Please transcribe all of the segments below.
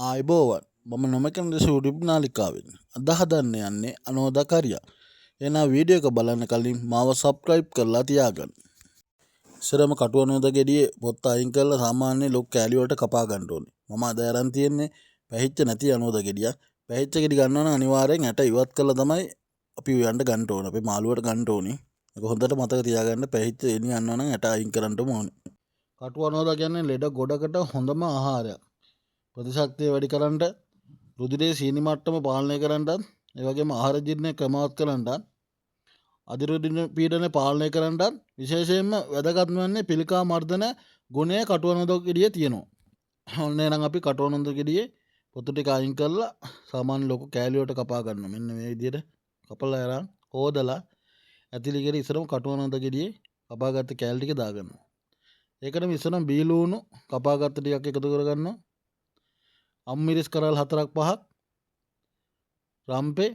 ආයිබෝවන් මම නොමැකන දෙස යුටියුබ් නාලිකාවෙන් අද හදන්න යන්නේ අනෝදකරියා. එහෙනම් වීඩියෝ එක බලන්න කලින් මාව සබ්ස්ක්‍රයිබ් කරලා තියාගන්න. ඉස්සරම කටු අනෝද ගෙඩියේ පොත්ත අයින් කරලා සාමාන්‍ය ලොක් කෑලි වලට කපා ගන්න ඕනේ. මම අද අරන් තියන්නේ පැහිච්ච නැති අනෝද ගෙඩියක්. පැහිච්ච ගෙඩි ගන්නවා නම් අනිවාර්යෙන් ඇට ඉවත් කරලා තමයි අපි යන්න ගන්න ඕනේ. අපි මාළුවට ගන්න ඕනේ. ඒක හොඳට මතක තියාගන්න. පැහිච්ච එනි යනවා නම් ඇට අයින් කරන්නම ඕනේ. කටු අනෝද කියන්නේ ලෙඩ ගොඩකට හොඳම ආහාරයක්. ප්‍රතිශක්තිය වැඩි කරන්නට, රුධිරයේ සීනි මට්ටම පාලනය කරන්නටත්, ඒ වගේම ආහාර ජීර්ණය ක්‍රමවත් කරන්නටත්, අධිරුධිර පීඩනය පාලනය කරන්නටත් විශේෂයෙන්ම වැදගත්ම වන්නේ පිළිකා මර්ධන ගුණය කටුවනොද ගෙඩියේ තියෙනවා. ඔන්න එහෙනම් අපි කටුවනොද ගෙඩියේ පොතු ටික අයින් කරලා සාමාන්‍ය ලොකු කෑලි වලට කපා ගන්නවා. මෙන්න මේ විදිහට කපලා අරන් හොදලා ඇතිලි ගෙඩි ඉස්සරම කටුවනොද ගෙඩියේ කපාගත්ත කෑලි ටික දාගන්නවා. ඒකටම ඉස්සරම බීලුණු කපාගත්ත ටිකක් එකතු කරගන්නවා. අම්මිරිස් කරල් 4-5ක්, රම්පේ,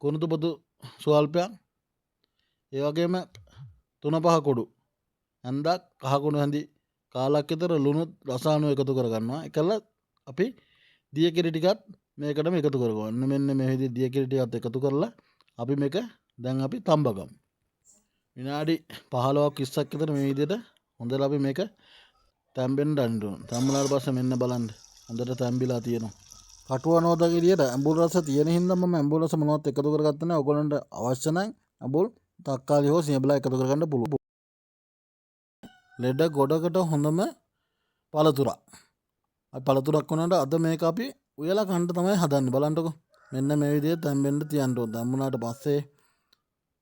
කුණුතුපොතු ස්වල්පයක්, ඒ වගේම 3-5 කුඩු හැන්දක්, කහ කුණු හැඳි කාලක් විතර ලුණු රසායන එකතු කරගන්නවා. ඒකල අපි දිය කිරි ටිකත් මේකටම එකතු කරගන්නවා. මෙන්න මේ විදිහට දිය කිරි ටිකත් එකතු කරලා අපි මේක දැන් අපි තඹගමු. විනාඩි 15ක් 20ක් විතර මේ විදිහට හොඳට අපි මේක තැම්බෙන්න දාන්න ඕන. තැම්බුණාට පස්සේ මෙන්න බලන්න හොඳට තැම්බිලා තියෙනවා. කටුවනෝද ගෙඩියට ඇඹුල් රස තියෙන හින්දා මම ඇඹුල් රස මොනවත් එකතු කරගත්තේ නැහැ. ඔයගොල්ලන්ට අවශ්‍ය නම් ඇඹුල්, තක්කාලි හෝ සියඹලා එකතු කරගන්න පුළුවන්. ලෙඩ ගොඩකට හොඳම පළතුරක්. අපි පළතුරක් වුණාට අද මේක අපි උයලා කන්න තමයි හදන්නේ. බලන්නකෝ. මෙන්න මේ විදිහට තැම්බෙන්න තියන්න ඕන. තැම්බුණාට පස්සේ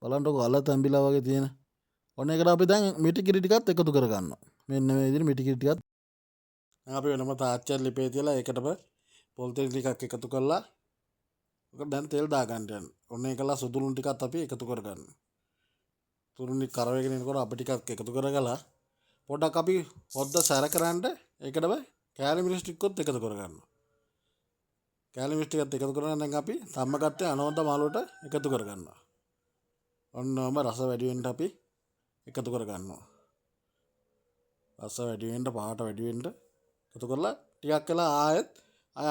බලන්නකෝ අල තැම්බිලා වගේ තියෙන. ඔන්න ඒකට අපි දැන් මිටි කිරි ටිකත් එකතු කරගන්නවා. මෙන්න මේ විදිහට මිටි කිරි ටිකත් අපි වෙනම තාච්චියක් ලිපේ තියලා ඒකටම පොල් තෙල් ටිකක් එකතු කරලා ඔක දැන් තෙල් දාගන්න යනවා. ඔන්න ඒකලා සුදුලුන් ටිකත් අපි එකතු කරගන්නවා. තුරුනි කරවගෙන එනකොට අපි ටිකක් එකතු කරගලා පොඩ්ඩක් අපි හොද්ද සැර කරන්න ඒකටම කෑලි මිරිස් ටිකත් එකතු කරගන්නවා. කෑලි මිරිස් ටිකත් එකතු කරගෙන දැන් අපි සම්මගත්තේ අනෝද මාළුවට එකතු කරගන්නවා. ඔන්නම රස වැඩි වෙන්න අපි එකතු කරගන්නවා. රස වැඩි වෙන්න පහට වැඩි වෙන්න එකතු කරලා ටිකක් වෙලා ආයෙත්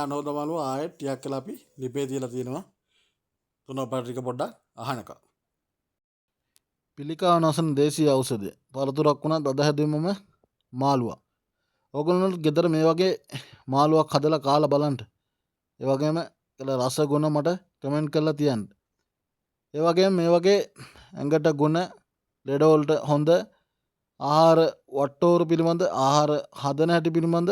අනෝද මාළුව ආයෙත් ටිකක් වෙලා අපි ලිපේ තියලා තියෙනවා. තුනපාට ටික පොඩ්ඩක් අහනකම්. පිළිකා නසන දේශීය ඖෂධය. පළතුරක් වුණත් අද හැදුවමම මාළුවා. ඕගොල්ලන්ට ගෙදර මේ වගේ මාළුවක් හදලා කාලා බලන්න. ඒ වගේම ඒල රස ගුණ මට කමෙන්ට් කරලා තියන්න. ඒ වගේම මේ වගේ ඇඟට ගුණ ලෙඩ වලට හොඳ ආහාර වට්ටෝරු පිළිබඳ ආහාර හදන හැටි පිළිබඳ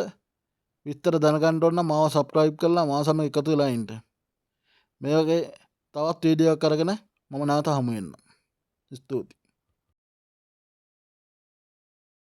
විස්තර දැනගන්න ඕන නම් මාව සබ්ස්ක්‍රයිබ් කරලා මාව සමග එකතු වෙලා ඉන්න. මේ වගේ තවත් වීඩියෝ එකක් අරගෙන මම නැවත හමු වෙන්නම්. ස්තුතියි.